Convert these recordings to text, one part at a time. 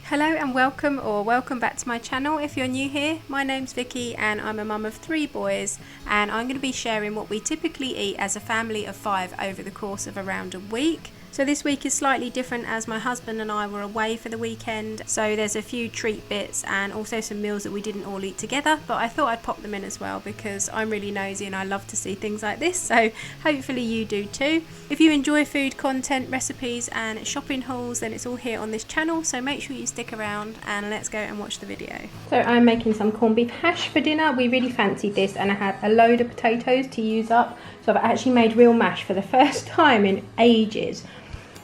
Hello and welcome back to my channel. If you're new here, my name's Vicky and I'm a mum of 3 boys, and I'm going to be sharing what we typically eat as a family of 5 over the course of around a week. So this week is slightly different as my husband and I were away for the weekend, so there's a few treat bits and also some meals that we didn't all eat together, but I thought I'd pop them in as well because I'm really nosy and I love to see things like this, so hopefully you do too. If you enjoy food content, recipes and shopping hauls, then it's all here on this channel, so make sure you stick around and let's go and watch the video. So I'm making some corned beef hash for dinner. We really fancied this and I had a load of potatoes to use up, so I've actually made real mash for the first time in ages.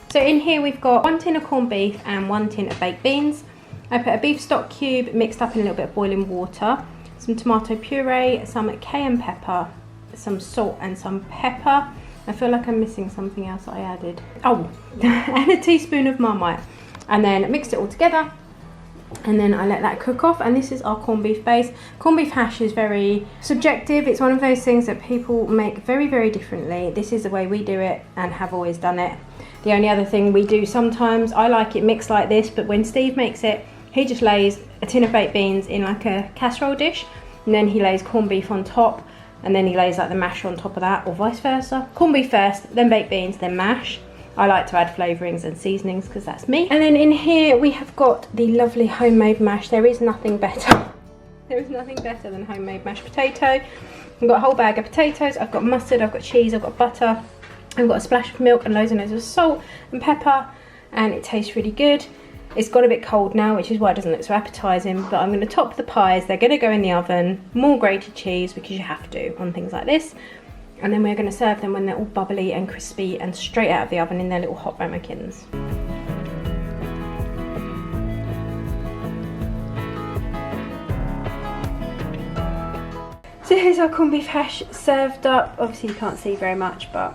So in here we've got 1 tin of corned beef and 1 tin of baked beans. I put a beef stock cube mixed up in a little bit of boiling water, some tomato puree, some cayenne pepper, some salt and some pepper. I feel like I'm missing something else that I added. Oh, and a teaspoon of Marmite. And then mixed it all together. And then I let that cook off, and this is our corned beef base. Corned beef hash is very subjective. It's one of those things that people make very, very differently. This is the way we do it and have always done it. The only other thing we do sometimes, I like it mixed like this, but when Steve makes it, he just lays a tin of baked beans in like a casserole dish, and then he lays corned beef on top, and then he lays like the mash on top of that, or vice versa. Corned beef first, then baked beans, then mash. I like to add flavourings and seasonings because that's me. And then in here we have got the lovely homemade mash. There is nothing better. There is nothing better than homemade mashed potato. I've got a whole bag of potatoes, I've got mustard, I've got cheese, I've got butter, I've got a splash of milk and loads of salt and pepper, and it tastes really good. It's got a bit cold now, which is why it doesn't look so appetising, but I'm going to top the pies. They're going to go in the oven. More grated cheese because you have to on things like this. And then we're going to serve them when they're all bubbly and crispy and straight out of the oven in their little hot ramekins. So here's our corned beef hash served up. Obviously you can't see very much, but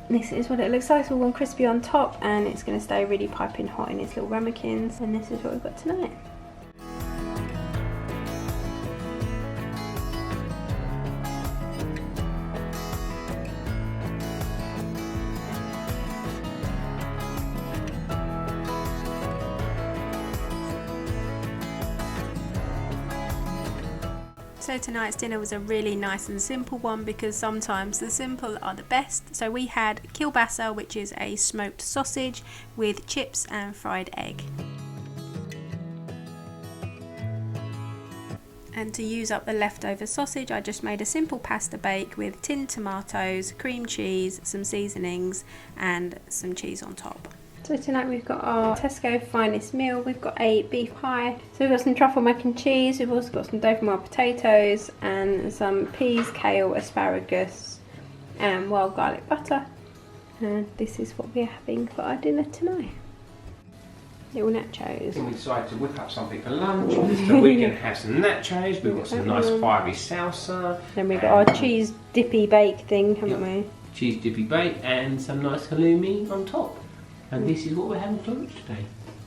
this is what it looks like. It's all warm crispy on top, and it's going to stay really piping hot in its little ramekins. And this is what we've got tonight. So tonight's dinner was a really nice and simple one because sometimes the simple are the best. So we had kielbasa, which is a smoked sausage with chips and fried egg. And to use up the leftover sausage, I just made a simple pasta bake with tinned tomatoes, cream cheese, some seasonings and some cheese on top. So tonight we've got our Tesco finest meal. We've got a beef pie. So we've got some truffle mac and cheese. We've also got some dauphinoise potatoes and some peas, kale, asparagus and wild garlic butter. And this is what we're having for our dinner tonight. Little nachos. And we decided to whip up something for lunch, so we can have some nachos. We've got some nice fiery salsa. Then we've got our cheese dippy bake thing, haven't we? Cheese dippy bake and some nice halloumi on top. And this is what we're having for lunch today.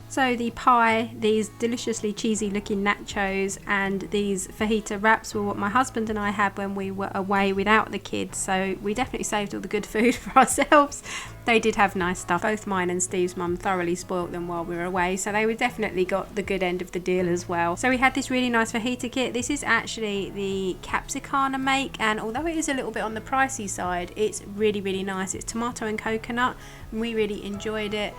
So the pie, these deliciously cheesy looking nachos and these fajita wraps were what my husband and I had when we were away without the kids, so we definitely saved all the good food for ourselves. They did have nice stuff. Both mine and Steve's mum thoroughly spoilt them while we were away, so they definitely got the good end of the deal as well. So we had this really nice fajita kit. This is actually the Capsicana make, and although it is a little bit on the pricey side, it's really, really nice. It's tomato and coconut, and we really enjoyed it.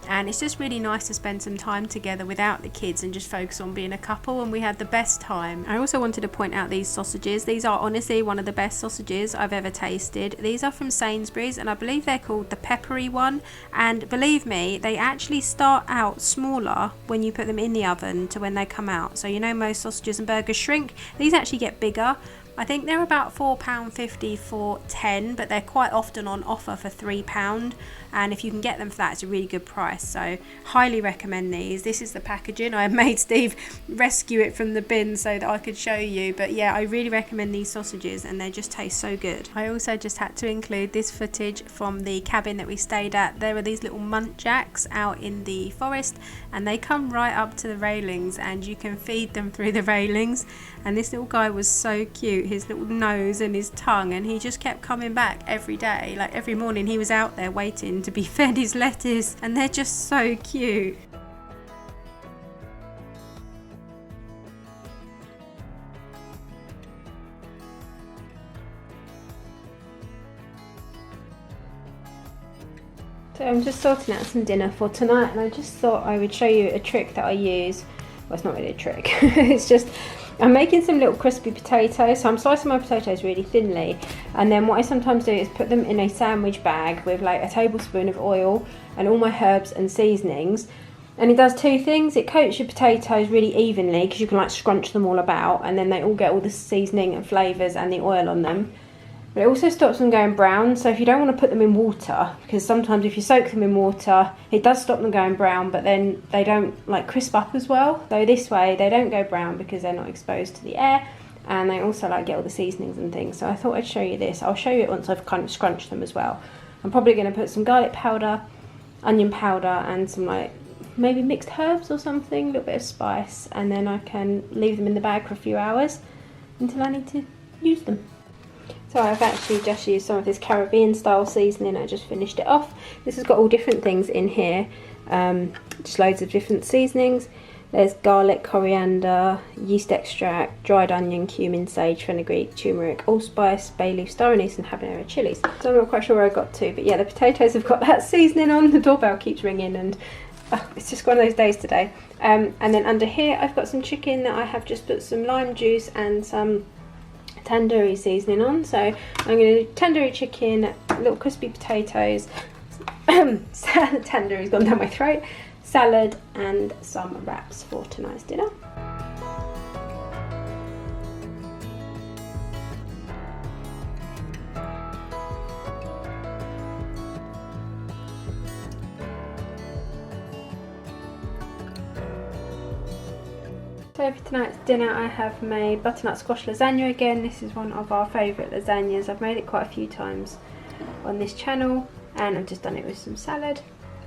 And it's just really nice to spend some time together without the kids and just focus on being a couple, and we had the best time. I also wanted to point out these sausages. These are honestly one of the best sausages I've ever tasted. These are from Sainsbury's and I believe they're called the peppery one, and believe me, they actually start out smaller when you put them in the oven to when they come out. So you know most sausages and burgers shrink, these actually get bigger. I think they're about £4.50 for 10, but they're quite often on offer for £3, and if you can get them for that, it's a really good price. So highly recommend these. This is the packaging. I made Steve rescue it from the bin so that I could show you, but yeah, I really recommend these sausages and they just taste so good. I also just had to include this footage from the cabin that we stayed at. There were these little muntjacks out in the forest, and they come right up to the railings and you can feed them through the railings, and this little guy was so cute. His little nose and his tongue, and he just kept coming back every day. Like every morning he was out there waiting to be fed his lettuce, and they're just so cute. So I'm just sorting out some dinner for tonight, and I just thought I would show you a trick that I use. Well, it's not really a trick. It's just I'm making some little crispy potatoes. So I'm slicing my potatoes really thinly, and then what I sometimes do is put them in a sandwich bag with like a tablespoon of oil and all my herbs and seasonings. And it does two things. It coats your potatoes really evenly because you can like scrunch them all about, and then they all get all the seasoning and flavours and the oil on them. But it also stops them going brown, so if you don't want to put them in water, because sometimes if you soak them in water, it does stop them going brown, but then they don't like crisp up as well. So this way they don't go brown because they're not exposed to the air, and they also like get all the seasonings and things. So I thought I'd show you this. I'll show you it once I've kind of scrunched them as well. I'm probably going to put some garlic powder, onion powder, and some like maybe mixed herbs or something, a little bit of spice, and then I can leave them in the bag for a few hours until I need to use them. So I've actually just used some of this Caribbean style seasoning. I just finished it off. This has got all different things in here, just loads of different seasonings. There's garlic, coriander, yeast extract, dried onion, cumin, sage, fenugreek, turmeric, allspice, bay leaf, star anise and habanero chilies. So I'm not quite sure where I got to, but yeah, the potatoes have got that seasoning on. The doorbell keeps ringing, and it's just one of those days today. And then under here I've got some chicken that I have just put some lime juice and some tandoori seasoning on. So I'm going to do tandoori chicken, little crispy potatoes, tandoori's gone down my throat, salad and some wraps for tonight's dinner. So for tonight's dinner I have made butternut squash lasagna again. This is one of our favourite lasagnas. I've made it quite a few times on this channel, and I've just done it with some salad,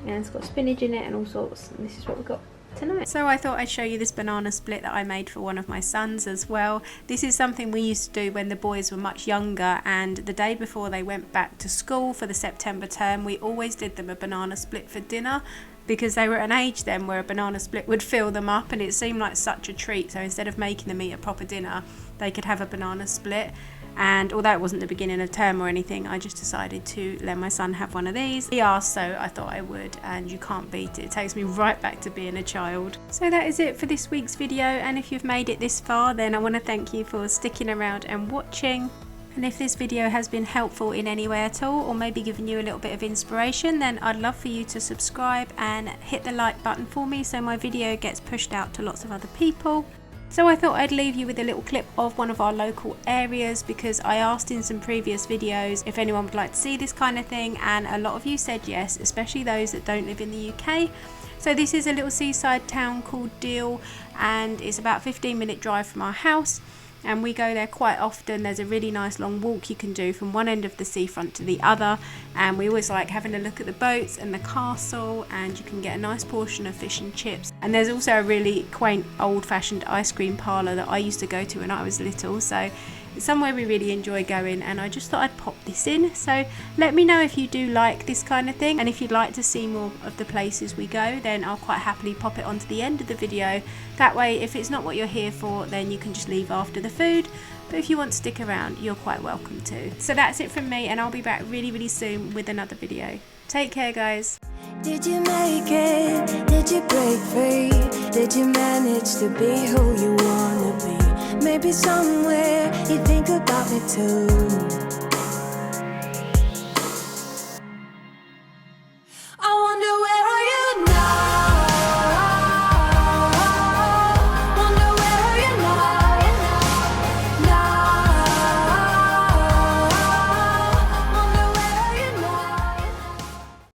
and it's got spinach in it and all sorts, and this is what we've got tonight. So I thought I'd show you this banana split that I made for one of my sons as well. This is something we used to do when the boys were much younger, and the day before they went back to school for the September term we always did them a banana split for dinner, because they were at an age then where a banana split would fill them up, and it seemed like such a treat. So instead of making them eat a proper dinner, they could have a banana split. And although it wasn't the beginning of term or anything, I just decided to let my son have one of these. He asked, so I thought I would, and you can't beat it. It takes me right back to being a child. So that is it for this week's video, and if you've made it this far, then I want to thank you for sticking around and watching. And if this video has been helpful in any way at all, or maybe given you a little bit of inspiration, then I'd love for you to subscribe and hit the like button for me so my video gets pushed out to lots of other people. So I thought I'd leave you with a little clip of one of our local areas, because I asked in some previous videos if anyone would like to see this kind of thing, and a lot of you said yes, especially those that don't live in the UK. So this is a little seaside town called Deal, and it's about a 15-minute drive from our house. And we go there quite often. There's a really nice long walk you can do from one end of the seafront to the other, and we always like having a look at the boats and the castle, and you can get a nice portion of fish and chips. And there's also a really quaint old-fashioned ice cream parlour that I used to go to when I was little, so it's somewhere we really enjoy going, and I just thought I'd pop this in. So let me know if you do like this kind of thing, and if you'd like to see more of the places we go, then I'll quite happily pop it onto the end of the video. That way, if it's not what you're here for, then you can just leave after the food, but if you want to stick around, you're quite welcome to. So that's it from me, and I'll be back really soon with another video. Take care, guys. Did you make it? Did you break free? Did you manage to be who you wanna be? Maybe somewhere you think about me too.